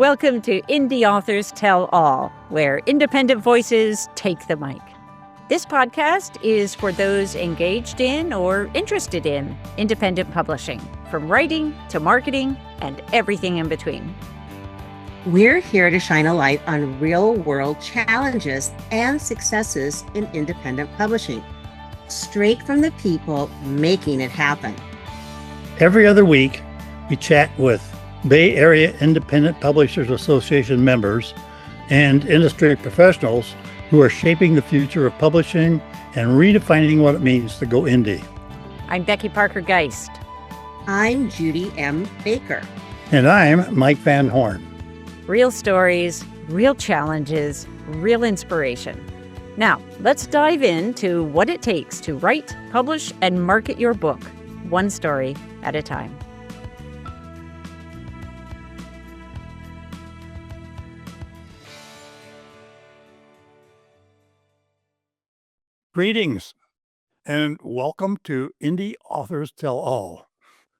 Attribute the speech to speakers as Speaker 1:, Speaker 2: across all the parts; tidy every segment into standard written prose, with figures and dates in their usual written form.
Speaker 1: Welcome to Indie Authors Tell All, where independent voices take the mic. This podcast is for those engaged in or interested in independent publishing, from writing to marketing and everything in between.
Speaker 2: We're here to shine a light on real-world challenges and successes in independent publishing, straight from the people making it happen.
Speaker 3: Every other week, we chat with Bay Area Independent Publishers Association members and industry professionals who are shaping the future of publishing and redefining what it means to go indie.
Speaker 1: I'm Becky Parker Geist.
Speaker 2: I'm Judy M. Baker.
Speaker 3: And I'm Mike Van Horn.
Speaker 1: Real stories, real challenges, real inspiration. Now, let's dive into what it takes to write, publish, and market your book, one story at a time.
Speaker 3: Greetings and welcome to Indie Authors Tell All.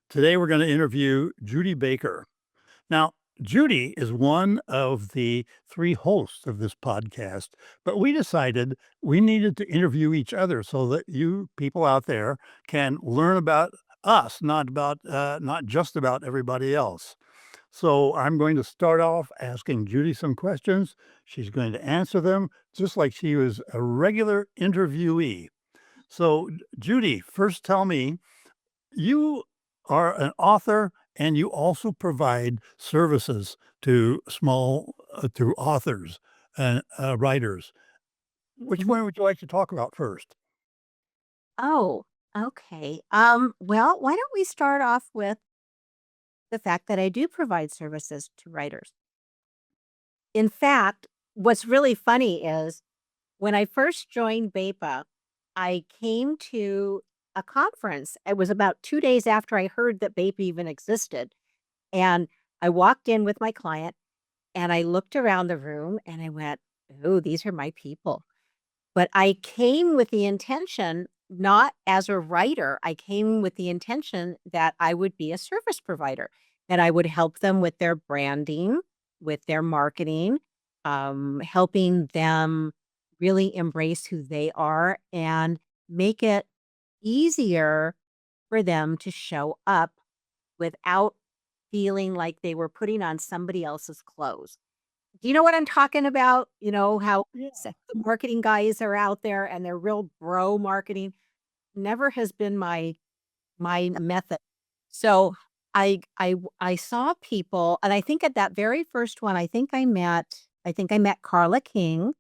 Speaker 3: Today we're going to interview Judy Baker. Now, Judy is one of the three hosts of this podcast, but we decided we needed to interview each other so that you people out there can learn about us, not just about everybody else. So I'm going to start off asking Judy some questions. She's going to answer them just like she was a regular interviewee. So Judy, first tell me, you are an author and you also provide services to to authors and writers. Which one would you like to talk about first?
Speaker 4: Oh, okay. Well, why don't we start off with the fact that I do provide services to writers. In fact, what's really funny is when I first joined BEPA, I came to a conference. It was about 2 days after I heard that BEPA even existed. And I walked in with my client and I looked around the room and I went, oh, these are my people. But I came with the intention, not as a writer, I came with the intention that I would be a service provider, that I would help them with their branding, with their marketing, helping them really embrace who they are and make it easier for them to show up without feeling like they were putting on somebody else's clothes. Do you know what I'm talking about? You know, how the marketing guys are out there and they're real bro marketing. Never has been my method. So I saw people, and I think at that very first one, I think I met Carla King,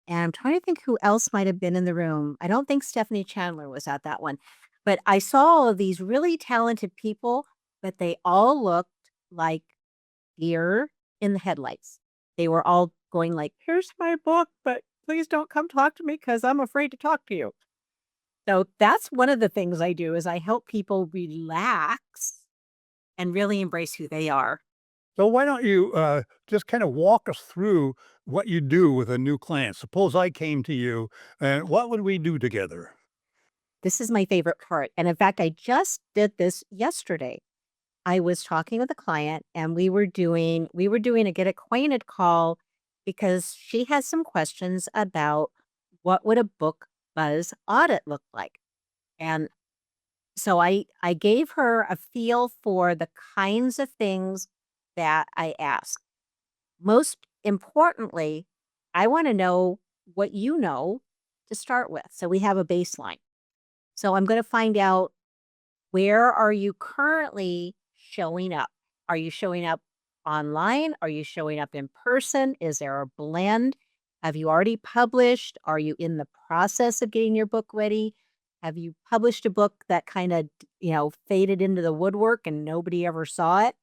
Speaker 4: and I'm trying to think who else might have been in the room. I don't think Stephanie Chandler was at that one, but I saw all of these really talented people, but they all looked like deer in the headlights. They were all going like, here's my book, but please don't come talk to me because I'm afraid to talk to you. So that's one of the things I do is I help people relax and really embrace who they are.
Speaker 3: So why don't you just kind of walk us through what you do with a new client? Suppose I came to you, and what would we do together?
Speaker 4: This is my favorite part. And in fact, I just did this yesterday. I was talking with a client and we were doing a get acquainted call because she has some questions about what would a book buzz audit look like. And so I gave her a feel for the kinds of things that I ask. Most importantly, I want to know what you know to start with. So we have a baseline. So I'm going to find out, where are you currently showing up? Are you showing up online? Are you showing up in person? Is there a blend? Have you already published? Are you in the process of getting your book ready? Have you published a book that kind of, faded into the woodwork and nobody ever saw it?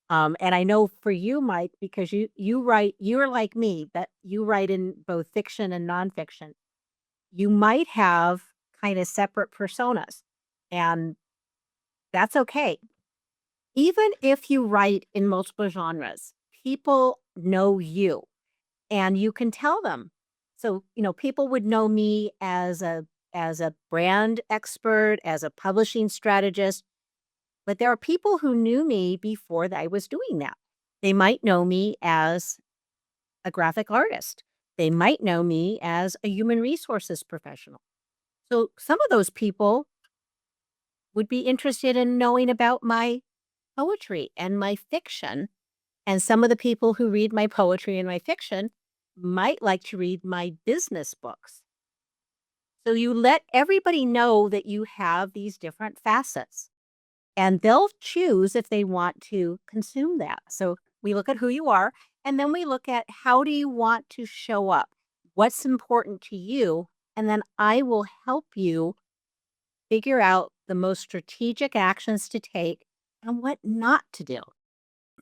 Speaker 4: And I know for you, Mike, because you write, you're like me, that you write in both fiction and nonfiction. You might have kind of separate personas, and that's okay. Even if you write in multiple genres, people know you and you can tell them. So, people would know me as a brand expert, as a publishing strategist, but there are people who knew me before I was doing that. They might know me as a graphic artist. They might know me as a human resources professional. So some of those people would be interested in knowing about my poetry and my fiction. And some of the people who read my poetry and my fiction might like to read my business books. So you let everybody know that you have these different facets, and they'll choose if they want to consume that. So we look at who you are, and then we look at how do you want to show up? What's important to you? And then I will help you figure out the most strategic actions to take and what not to do.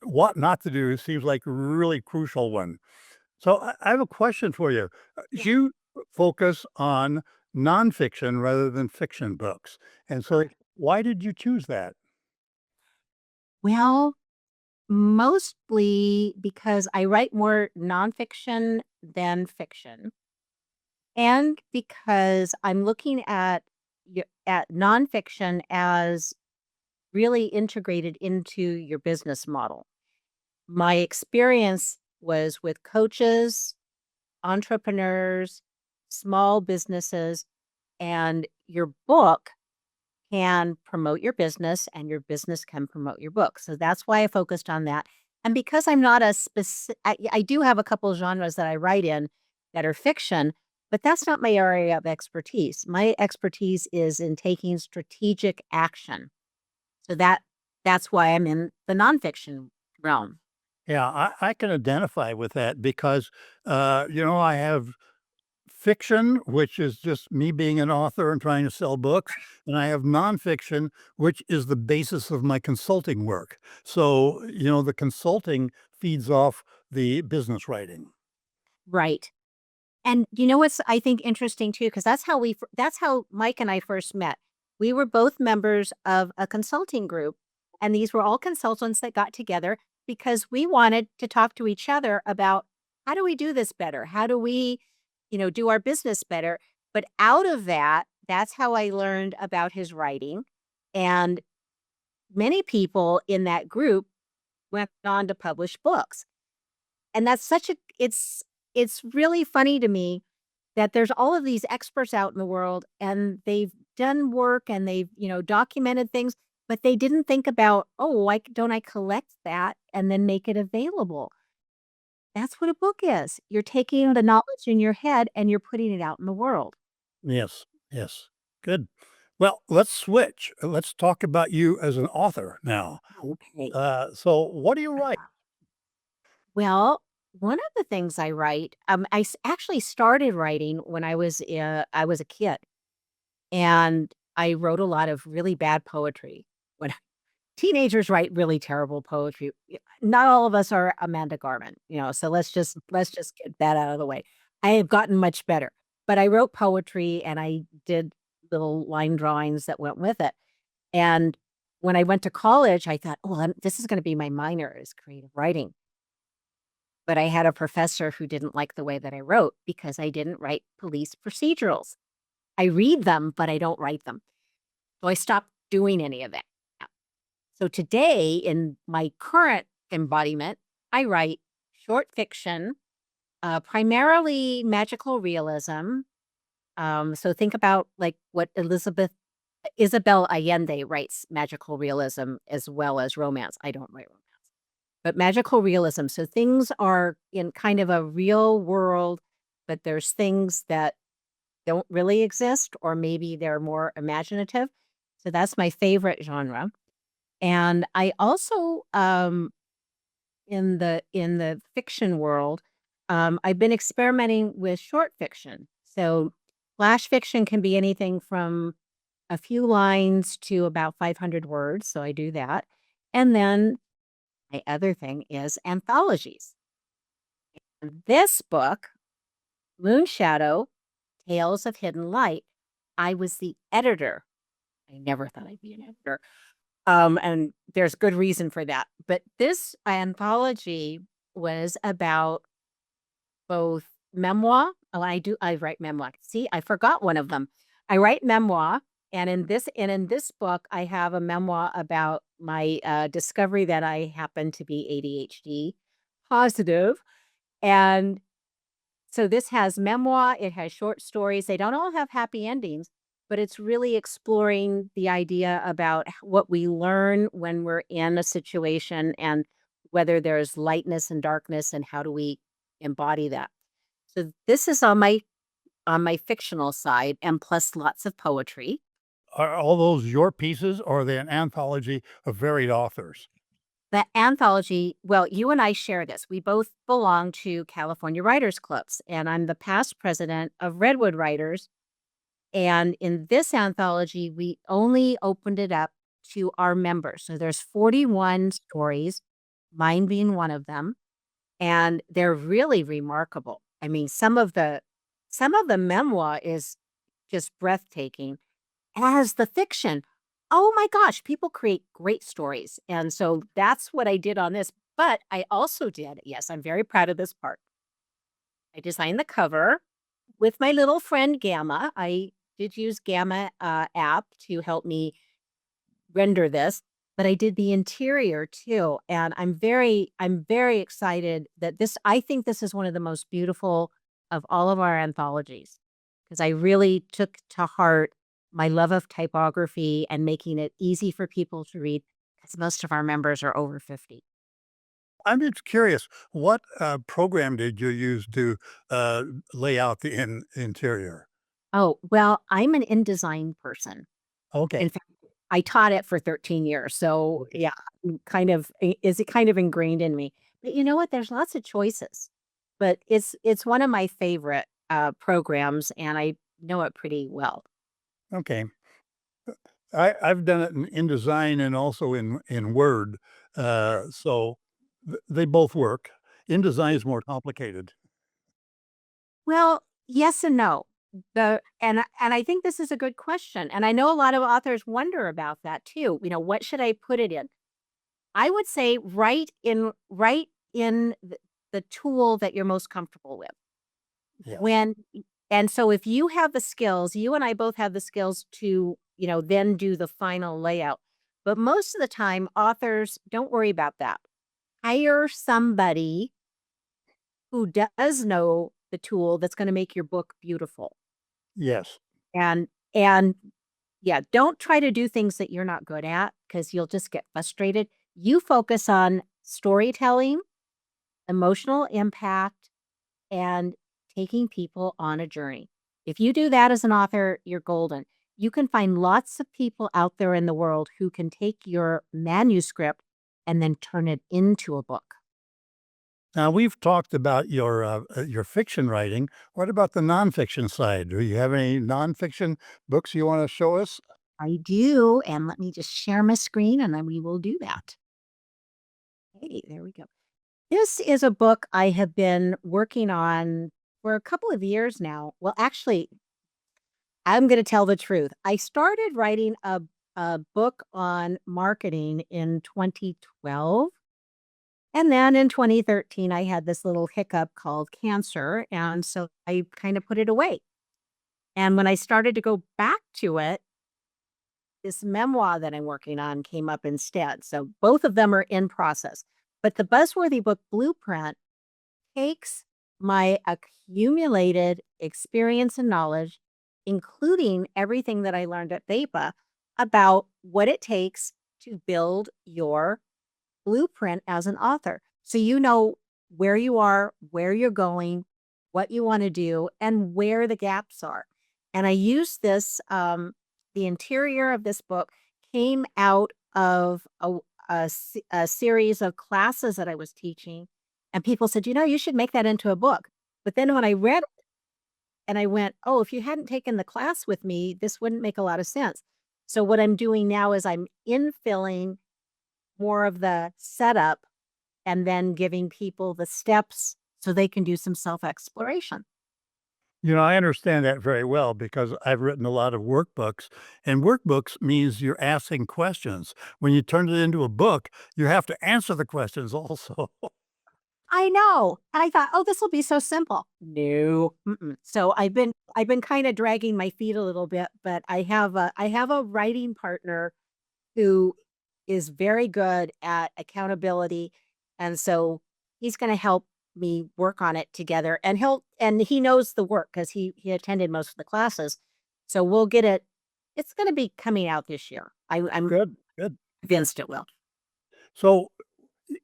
Speaker 3: What not to do seems like a really crucial one. So I have a question for you.
Speaker 4: Yeah.
Speaker 3: You focus on nonfiction rather than fiction books. And so why did you choose that?
Speaker 4: Well, mostly because I write more nonfiction than fiction, and because I'm looking at nonfiction as really integrated into your business model. My experience was with coaches, entrepreneurs, small businesses, and your book can promote your business and your business can promote your book. So that's why I focused on that. And because I'm not a specific, I do have a couple genres that I write in that are fiction, but that's not my area of expertise. My expertise is in taking strategic action. So that's why I'm in the nonfiction realm.
Speaker 3: Yeah, I can identify with that because, I have fiction, which is just me being an author and trying to sell books, and I have nonfiction, which is the basis of my consulting work. So, the consulting feeds off the business writing.
Speaker 4: Right. And you know what's I think interesting too, because that's how Mike and I first met. We were both members of a consulting group, and these were all consultants that got together because we wanted to talk to each other about how do we do this better? How do we, do our business better? But out of that, that's how I learned about his writing. And many people in that group went on to publish books. And that's such a it's really funny to me that there's all of these experts out in the world and they've done work and they've, documented things, but they didn't think about, oh, why don't I collect that and then make it available? That's what a book is. You're taking the knowledge in your head and you're putting it out in the world.
Speaker 3: Yes, yes. Good. Well, let's switch. Let's talk about you as an author now.
Speaker 4: Okay.
Speaker 3: So what do you write?
Speaker 4: Well, one of the things I write, actually started writing when I was a kid, and I wrote a lot of really bad poetry. When teenagers write really terrible poetry, not all of us are Amanda Garman, so let's just get that out of the way. I have gotten much better, but I wrote poetry and I did little line drawings that went with it. And when I went to college, I thought, oh, this is going to be my minor is creative writing. But I had a professor who didn't like the way that I wrote because I didn't write police procedurals. I read them, but I don't write them. So I stopped doing any of that. So today, in my current embodiment, I write short fiction, primarily magical realism. So think about like what Isabel Allende writes magical realism as well as romance. I don't write romance, but magical realism. So things are in kind of a real world, but there's things that don't really exist, or maybe they're more imaginative. So that's my favorite genre. And I also, in the fiction world, I've been experimenting with short fiction. So flash fiction can be anything from a few lines to about 500 words. So I do that. And then my other thing is anthologies. This book, Moonshadow, Tales of Hidden Light, I was the editor. I never thought I'd be an editor. And there's good reason for that. But this anthology was about both memoir. Oh, I write memoir. See, I forgot one of them. I write memoir. And in this book, I have a memoir about my discovery that I happen to be ADHD positive. And so this has memoir, it has short stories. They don't all have happy endings, but it's really exploring the idea about what we learn when we're in a situation and whether there's lightness and darkness and how do we embody that. So this is on my fictional side and plus lots of poetry.
Speaker 3: Are all those your pieces or are they an anthology of varied authors?
Speaker 4: The anthology, well, you and I share this. We both belong to California Writers Clubs, and I'm the past president of Redwood Writers. And in this anthology, we only opened it up to our members. So there's 41 stories, mine being one of them, and they're really remarkable. I mean, some of the memoir is just breathtaking, as the fiction. Oh my gosh, people create great stories. And so that's what I did on this. But I also did, yes, I'm very proud of this part. I designed the cover with my little friend Gamma. I did use Gamma app to help me render this, but I did the interior too. And I'm very excited that I think this is one of the most beautiful of all of our anthologies because I really took to heart my love of typography and making it easy for people to read because most of our members are over 50.
Speaker 3: I'm just curious, what program did you use to uh, lay out the interior?
Speaker 4: Oh, well, I'm an InDesign person. In
Speaker 3: Okay.
Speaker 4: fact, I taught it for 13 years. So yeah, is it kind of ingrained in me. But you know what? There's lots of choices. But it's one of my favorite programs and I know it pretty well.
Speaker 3: Okay. I've done it in InDesign and also in Word, so they both work. InDesign is more complicated.
Speaker 4: Well, yes and no. And I think this is a good question. And I know a lot of authors wonder about that too. What should I put it in? I would say write in the tool that you're most comfortable with.
Speaker 3: Yeah.
Speaker 4: When and so if you have the skills, you and I both have the skills to, then do the final layout. But most of the time, authors don't worry about that. Hire somebody who does know the tool that's going to make your book beautiful.
Speaker 3: Yes.
Speaker 4: And yeah, don't try to do things that you're not good at because you'll just get frustrated. You focus on storytelling, emotional impact, and taking people on a journey. If you do that as an author, you're golden. You can find lots of people out there in the world who can take your manuscript and then turn it into a book.
Speaker 3: Now we've talked about your fiction writing. What about the nonfiction side? Do you have any nonfiction books you want to show us?
Speaker 4: I do. And let me just share my screen and then we will do that. Hey, there we go. This is a book I have been working on for a couple of years now. Well, actually, I'm going to tell the truth. I started writing a book on marketing in 2012. And then in 2013, I had this little hiccup called cancer. And so I kind of put it away. And when I started to go back to it, this memoir that I'm working on came up instead. So both of them are in process. But the Buzzworthy Book Blueprint takes my accumulated experience and knowledge, including everything that I learned at BEPA about what it takes to build your blueprint as an author. So you know where you are, where you're going, what you want to do, and where the gaps are. And I use this, the interior of this book came out of a series of classes that I was teaching. And people said, you should make that into a book. But then when I read it and I went, oh, if you hadn't taken the class with me, this wouldn't make a lot of sense. So what I'm doing now is I'm infilling more of the setup and then giving people the steps so they can do some self-exploration.
Speaker 3: I understand that very well because I've written a lot of workbooks, and workbooks means you're asking questions. When you turn it into a book, you have to answer the questions also.
Speaker 4: I know. And I thought, oh, this will be so simple. No. Mm-mm. So I've been kind of dragging my feet a little bit, but I have a writing partner who is very good at accountability. And so he's going to help me work on it together. And he knows the work because he attended most of the classes. So we'll get it. It's going to be coming out this year. I'm
Speaker 3: Good, good.
Speaker 4: convinced it will.
Speaker 3: So,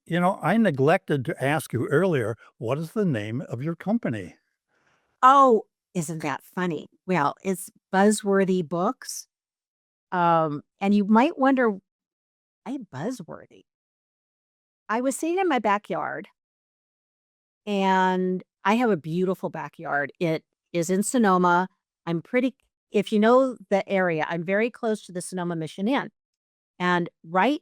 Speaker 3: I neglected to ask you earlier, what is the name of your company?
Speaker 4: Oh, isn't that funny? Well, it's Buzzworthy Books. And you might wonder, why Buzzworthy? I was sitting in my backyard, and I have a beautiful backyard. It is in Sonoma. If you know the area, I'm very close to the Sonoma Mission Inn. And right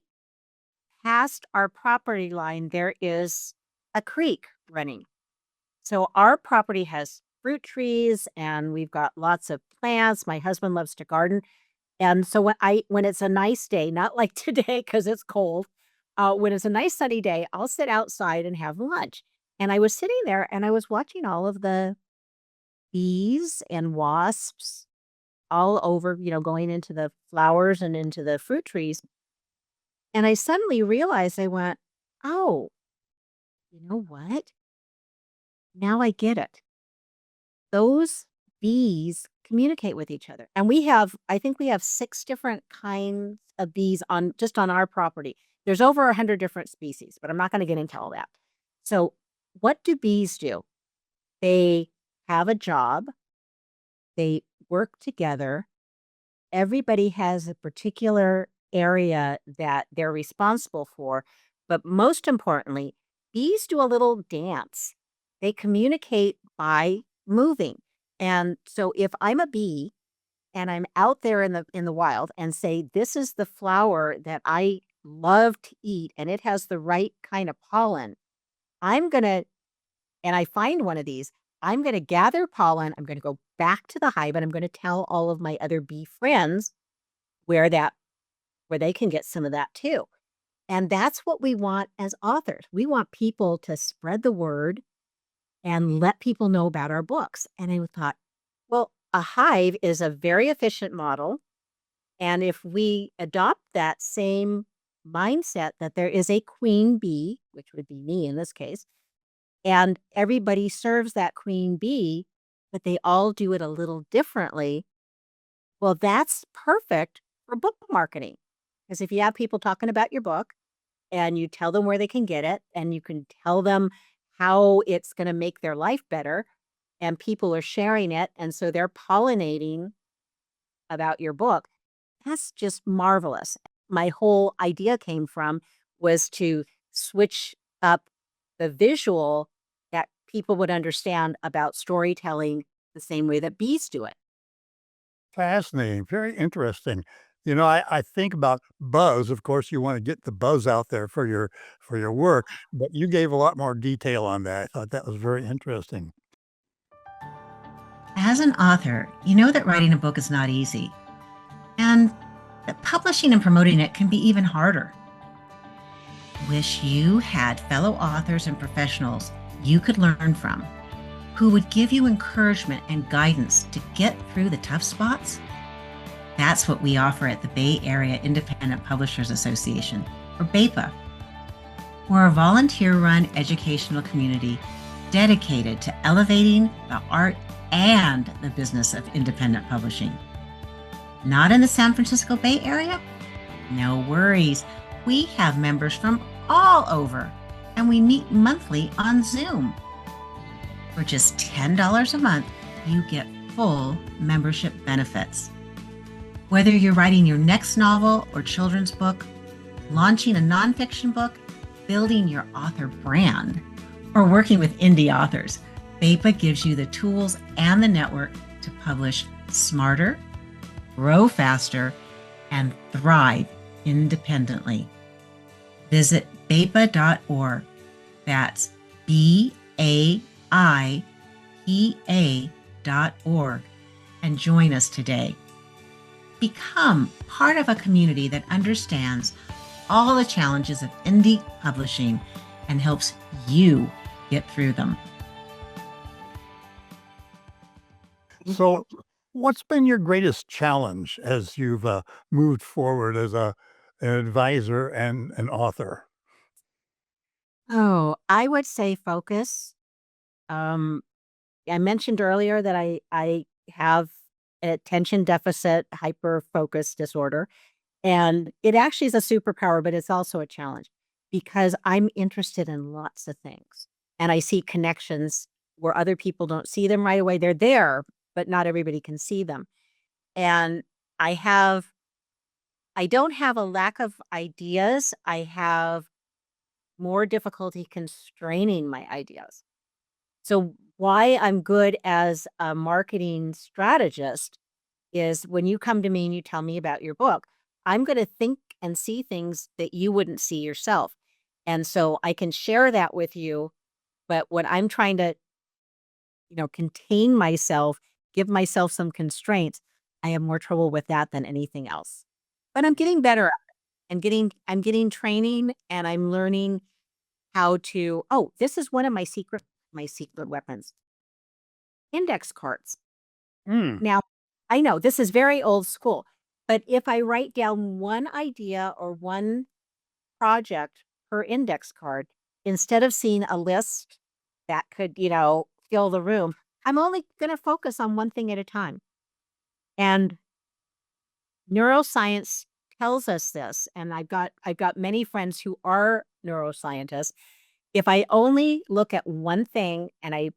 Speaker 4: past our property line, there is a creek running. So our property has fruit trees and we've got lots of plants. My husband loves to garden. And so when it's a nice day, not like today because it's cold, when it's a nice sunny day, I'll sit outside and have lunch. And I was sitting there and I was watching all of the bees and wasps all over, going into the flowers and into the fruit trees. And I suddenly realized, I went, oh, you know what? Now I get it. Those bees communicate with each other. And I think we have 6 different kinds of bees just on our property. There's over 100 different species, but I'm not going to get into all that. So what do bees do? They have a job. They work together. Everybody has a particular area that they're responsible for. But most importantly, bees do a little dance. They communicate by moving. And so if I'm a bee and I'm out there in the wild and say, this is the flower that I love to eat and it has the right kind of pollen, and I find one of these, I'm going to gather pollen. I'm going to go back to the hive and I'm going to tell all of my other bee friends where they can get some of that too. And that's what we want as authors. We want people to spread the word and let people know about our books. And I thought, well, a hive is a very efficient model. And if we adopt that same mindset that there is a queen bee, which would be me in this case, and everybody serves that queen bee, but they all do it a little differently, well, that's perfect for book marketing. Because if you have people talking about your book and you tell them where they can get it and you can tell them how it's going to make their life better and people are sharing it and so they're pollinating about your book, that's just marvelous. My whole idea was to switch up the visual that people would understand about storytelling the same way that bees do it.
Speaker 3: Fascinating, very interesting. I think about buzz. Of course, you want to get the buzz out there for your work, but you gave a lot more detail on that. I thought that was very interesting.
Speaker 2: As an author, you know that writing a book is not easy, and that publishing and promoting it can be even harder. Wish you had fellow authors and professionals you could learn from, who would give you encouragement and guidance to get through the tough spots? That's what we offer at the Bay Area Independent Publishers Association, or BAPA. We're a volunteer-run educational community dedicated to elevating the art and the business of independent publishing. Not in the San Francisco Bay Area? No worries. We have members from all over, and we meet monthly on Zoom. For just $10 a month, you get full membership benefits. Whether you're writing your next novel or children's book, launching a nonfiction book, building your author brand, or working with indie authors, BAPA gives you the tools and the network to publish smarter, grow faster, and thrive independently. Visit BAPA.org. That's BAIPA.org and join us today. Become part of a community that understands all the challenges of indie publishing and helps you get through them.
Speaker 3: So, what's been your greatest challenge as you've moved forward as a an advisor and an author?
Speaker 4: Oh, I would say focus. Um, I mentioned earlier that I have an attention deficit hyper focus disorder, and it actually is a superpower, but it's also a challenge because I'm interested in lots of things and I see connections where other people don't see them right away. They're there, but not everybody can see them. And I have I don't have a lack of ideas. I have more difficulty constraining my ideas. So why I'm good as a marketing strategist is when you come to me and you tell me about your book, I'm going to think and see things that you wouldn't see yourself. And so I can share that with you. But when I'm trying to, contain myself, give myself some constraints, I have more trouble with that than anything else. But I'm getting better at it. I'm getting training and I'm learning how to, oh, this is one of my secret weapons. Index cards.
Speaker 3: Mm.
Speaker 4: Now, I know this is very old school, but if I write down one idea or one project per index card, instead of seeing a list that could, fill the room, I'm only going to focus on one thing at a time. And neuroscience tells us this, and I've got many friends who are neuroscientists. If I only look at one thing and I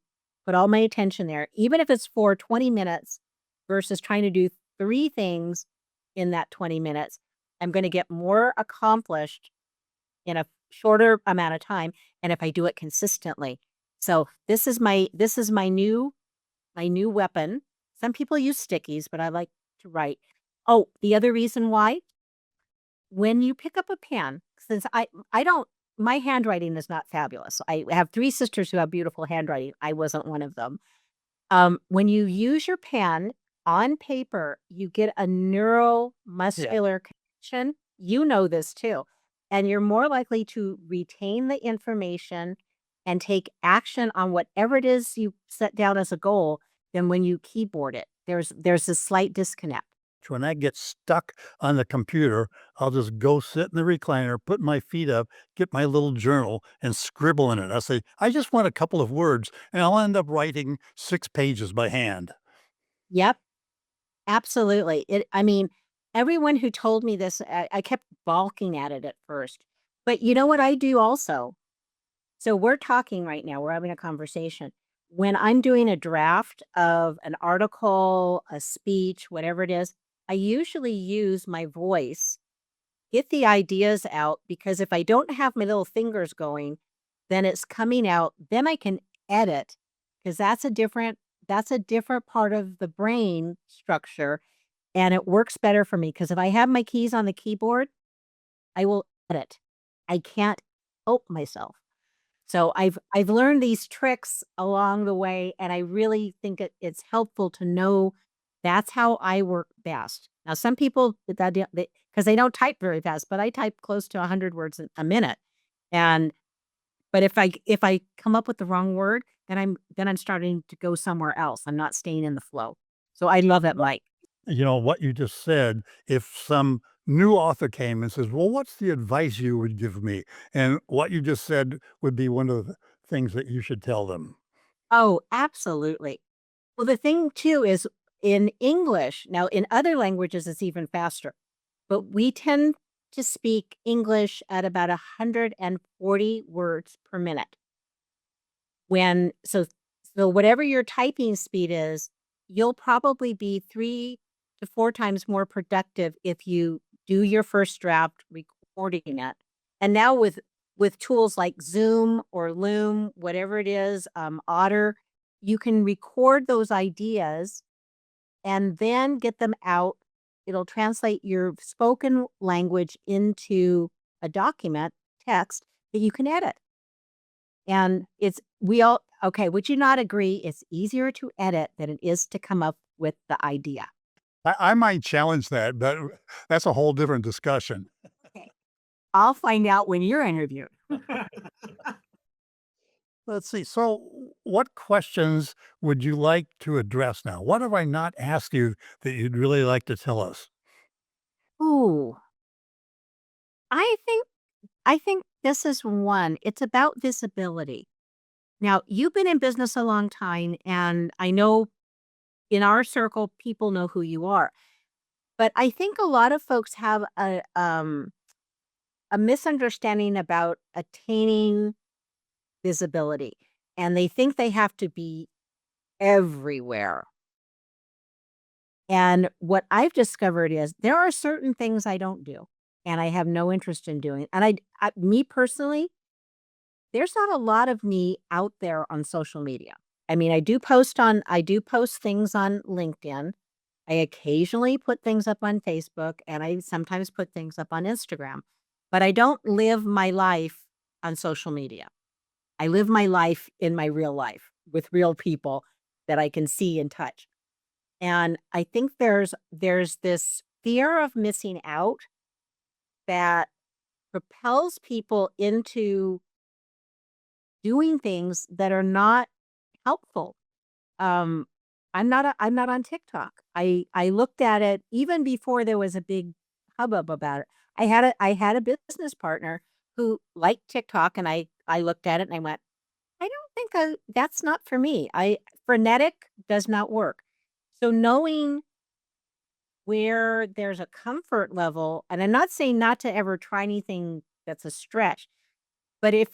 Speaker 4: put all my attention there, even if it's for 20 minutes versus trying to do three things in that 20 minutes, I'm going to get more accomplished in a shorter amount of time. And if I do it consistently. So this is my new weapon. Some people use stickies, but I like to write. Oh, the other reason why, when you pick up a pen, since I don't my handwriting is not fabulous. I have 3 sisters who have beautiful handwriting. I wasn't one of them. When you use your pen on paper, you get a
Speaker 3: Yeah.
Speaker 4: neuromuscular connection. You know this too. And you're more likely to retain the information and take action on whatever it is you set down as a goal than when you keyboard it. There's a slight disconnect.
Speaker 3: When I get stuck on the computer, I'll just go sit in the recliner, put my feet up, get my little journal, and scribble in it. I say, I just want a couple of words, and I'll end up writing 6 pages by hand.
Speaker 4: Yep. Absolutely. I mean, everyone who told me this, I kept balking at it at first. But you know what I do also? So we're talking right now, we're having a conversation. When I'm doing a draft of an article, a speech, whatever it is, I usually use my voice, get the ideas out, because if I don't have my little fingers going, then it's coming out. Then I can edit because that's a different part of the brain structure and it works better for me because if I have my keys on the keyboard, I will edit. I can't help myself. So I've learned these tricks along the way, and I really think it's helpful to know that's how I work best. Now, some people because they don't type very fast, but I type close to 100 words a minute. And but if I come up with the wrong word, then I'm starting to go somewhere else. I'm not staying in the flow. So I love it, Mike.
Speaker 3: What you just said, if some new author came and says, well, what's the advice you would give me? And what you just said would be one of the things that you should tell them.
Speaker 4: Oh, absolutely. Well, the thing too is in English, now in other languages, it's even faster, but we tend to speak English at about 140 words per minute. So whatever your typing speed is, you'll probably be 3 to 4 times more productive if you do your first draft recording it. And now with tools like Zoom or Loom, whatever it is, Otter, you can record those ideas and then get them out. It'll translate your spoken language into a document, text that you can edit. And would you not agree it's easier to edit than it is to come up with the idea?
Speaker 3: I might challenge that, but that's a whole different discussion.
Speaker 4: Okay. I'll find out when you're interviewed.
Speaker 3: Let's see. So, what questions would you like to address now? What have I not asked you that you'd really like to tell us?
Speaker 4: Ooh. I think this is one. It's about visibility. Now, you've been in business a long time, and I know in our circle, people know who you are. But I think a lot of folks have a misunderstanding about attaining visibility, and they think they have to be everywhere. And what I've discovered is there are certain things I don't do, and I have no interest in doing. And me personally, there's not a lot of me out there on social media. I mean, I do post things on LinkedIn. I occasionally put things up on Facebook, and I sometimes put things up on Instagram, but I don't live my life on social media. I live my life in my real life with real people that I can see and touch. And I think there's this fear of missing out that propels people into doing things that are not helpful. Um, I'm not on TikTok. I looked at it even before there was a big hubbub about it. I had a business partner who liked TikTok, and I looked at it and I went, I don't think that's not for me. I Frenetic does not work. So knowing where there's a comfort level, and I'm not saying not to ever try anything that's a stretch, but if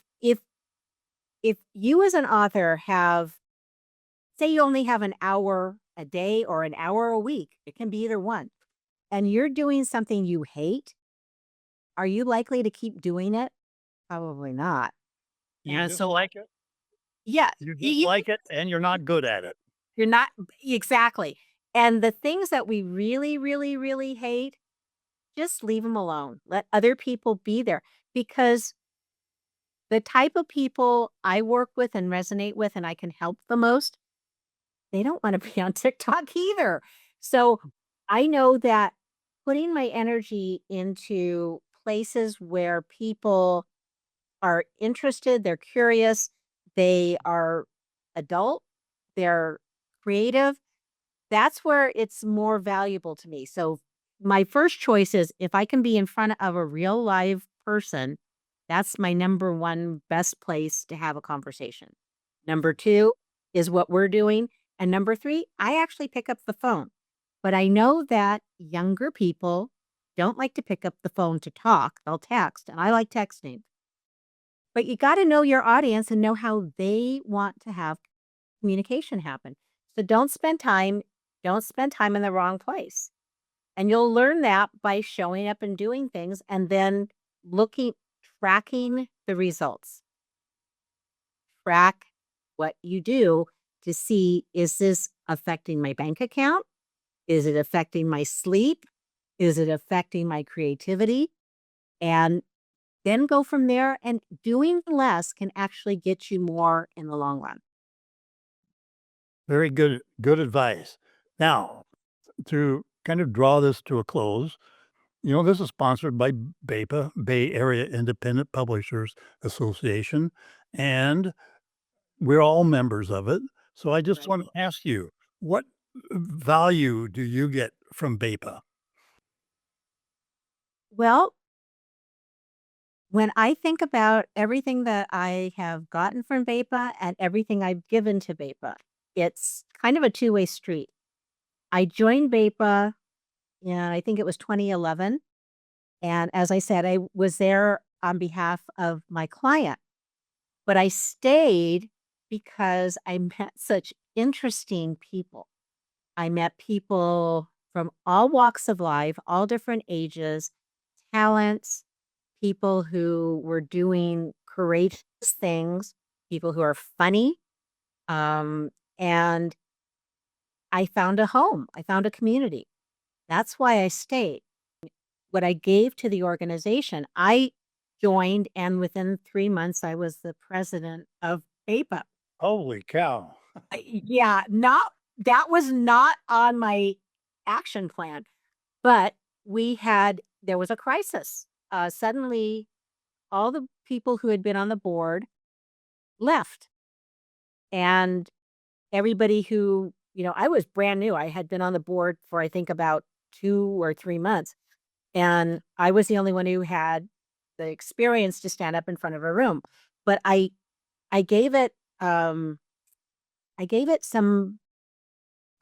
Speaker 4: you as an author have, say you only have an hour a day or an hour a week, it can be either one, and you're doing something you hate, are you likely to keep doing it? Probably not.
Speaker 3: You
Speaker 4: And so,
Speaker 3: dislike it.
Speaker 4: yeah,
Speaker 3: You
Speaker 4: you
Speaker 3: dislike it, and you're not good at it.
Speaker 4: you're not exactly. And the things that we really, really, really hate, just leave them alone. Let other people be there, because the type of people I work with and resonate with and I can help the most, they don't want to be on TikTok either. So I know that putting my energy into places where people are interested, they're curious, they are adult, they're creative, that's where it's more valuable to me. So my first choice is if I can be in front of a real live person, that's my number one best place to have a conversation. Number two is what we're doing. And number three, I actually pick up the phone. But I know that younger people don't like to pick up the phone to talk. They'll text, and I like texting. But you got to know your audience and know how they want to have communication happen. So don't spend time in the wrong place. And you'll learn that by showing up and doing things and then looking, tracking the results. Track what you do to see, is this affecting my bank account? Is it affecting my sleep? Is it affecting my creativity? And then go from there. And doing less can actually get you more in the long run.
Speaker 3: Very good advice. Now, to kind of draw this to a close, this is sponsored by BAPA, Bay Area Independent Publishers Association, and we're all members of it. So I just
Speaker 4: Right.
Speaker 3: want to ask you, what value do you get from BAPA?
Speaker 4: Well, when I think about everything that I have gotten from BAPA and everything I've given to BAPA, it's kind of a two-way street. I joined BAPA, yeah, I think it was 2011. And as I said, I was there on behalf of my client, but I stayed because I met such interesting people. I met people from all walks of life, all different ages, talents, people who were doing courageous things, people who are funny. Um, and I found a home, I found a community. That's why I stayed. What I gave to the organization, I joined, and within 3 months, I was the president of APA.
Speaker 3: Holy cow.
Speaker 4: Yeah, not that was not on my action plan, but there was a crisis. Suddenly, all the people who had been on the board left, and everybody who, I was brand new. I had been on the board for I think about 2 or 3 months, and I was the only one who had experience to stand up in front of a room. But I gave it some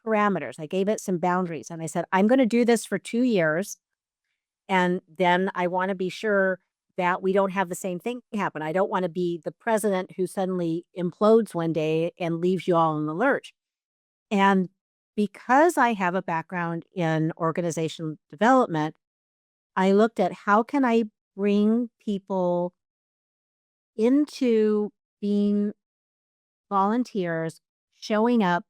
Speaker 4: parameters. I gave it some boundaries, and I said, I'm going to do this for 2 years, and then I want to be sure that we don't have the same thing happen. I don't want to be the president who suddenly implodes one day and leaves you all in the lurch. And because I have a background in organizational development, I looked at how can I bring people into being volunteers, showing up,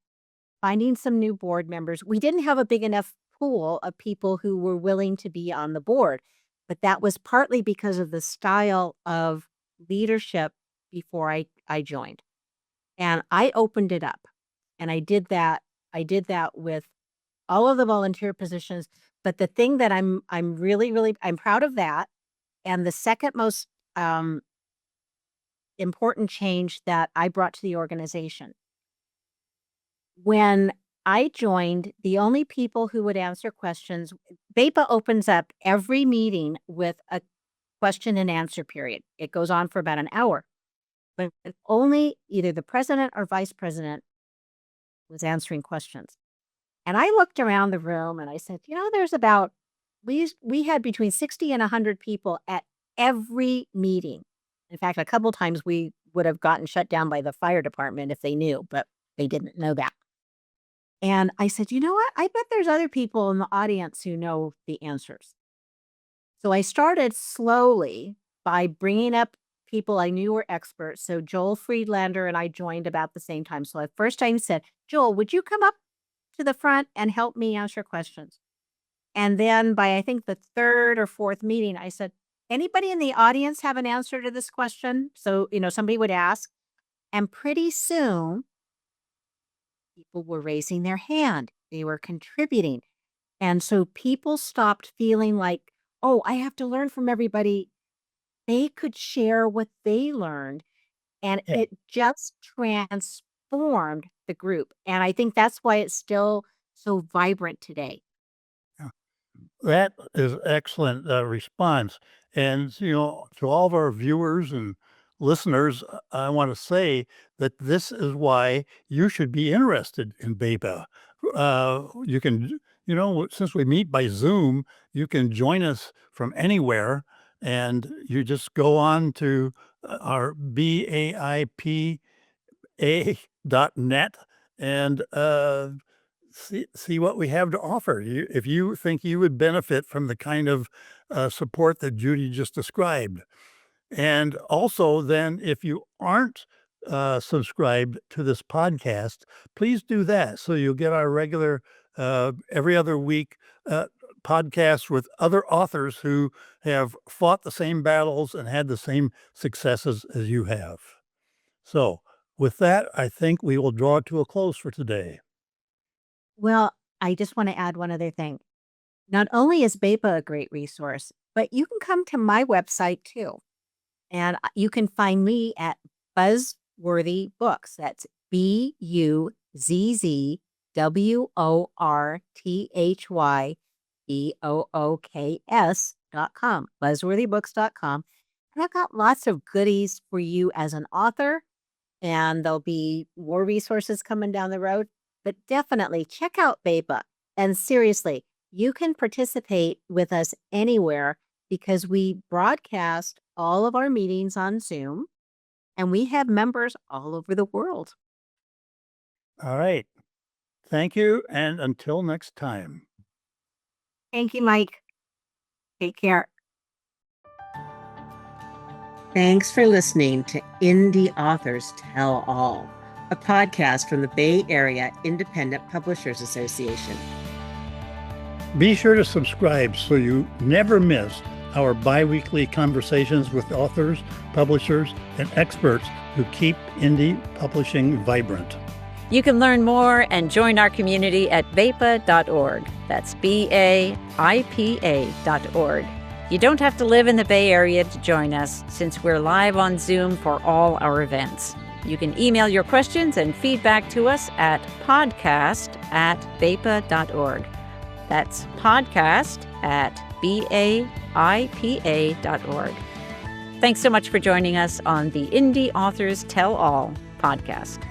Speaker 4: finding some new board members. We didn't have a big enough pool of people who were willing to be on the board, but that was partly because of the style of leadership before I joined. And I opened it up, and I did that with all of the volunteer positions. But the thing that I'm really I'm proud of that. And the second most important change that I brought to the organization. When I joined, the only people who would answer questions, BEPA opens up every meeting with a question and answer period. It goes on for about an hour, but only either the president or vice president was answering questions. And I looked around the room and I said, there's about, we had between 60 and 100 people at every meeting. In fact, a couple times we would have gotten shut down by the fire department if they knew, but they didn't know that. And I said, you know what? I bet there's other people in the audience who know the answers. So I started slowly by bringing up people I knew were experts. So Joel Friedlander and I joined about the same time. So at first I said, Joel, would you come up to the front and help me answer questions? And then by, I think, the third or fourth meeting, I said, anybody in the audience have an answer to this question? So, somebody would ask. And pretty soon, people were raising their hand. They were contributing. And so people stopped feeling like, oh, I have to learn from everybody. They could share what they learned. And
Speaker 3: Yeah.
Speaker 4: it just transformed the group. And I think that's why it's still so vibrant today.
Speaker 3: That is excellent response. And, to all of our viewers and listeners, I want to say that this is why you should be interested in BEPA. You can, since we meet by Zoom, you can join us from anywhere, and you just go on to our BAIPA.net and see what we have to offer. If you think you would benefit from the kind of support that Judy just described. And also then, if you aren't subscribed to this podcast, please do that so you'll get our regular every other week podcasts with other authors who have fought the same battles and had the same successes as you have. So with that, I think we will draw it to a close for today.
Speaker 4: Well, I just want to add one other thing. Not only is BEPA a great resource, but you can come to my website too. And you can find me at Buzzworthy Books. That's BUZZWORTHYBOOKS.com, buzzworthybooks.com. And I've got lots of goodies for you as an author, and there'll be more resources coming down the road. But definitely check out BEPA. And seriously, you can participate with us anywhere because we broadcast all of our meetings on Zoom, and we have members all over the world.
Speaker 3: All right. Thank you. And until next time.
Speaker 4: Thank you, Mike. Take care.
Speaker 2: Thanks for listening to Indie Authors Tell All, a podcast from the Bay Area Independent Publishers Association.
Speaker 3: Be sure to subscribe so you never miss our bi-weekly conversations with authors, publishers, and experts who keep indie publishing vibrant.
Speaker 1: You can learn more and join our community at BAIPA.org. That's BAIPA.org. You don't have to live in the Bay Area to join us, since we're live on Zoom for all our events. You can email your questions and feedback to us at podcast@BAIPA.org. That's podcast@BAIPA.org. Thanks so much for joining us on the Indie Authors Tell All podcast.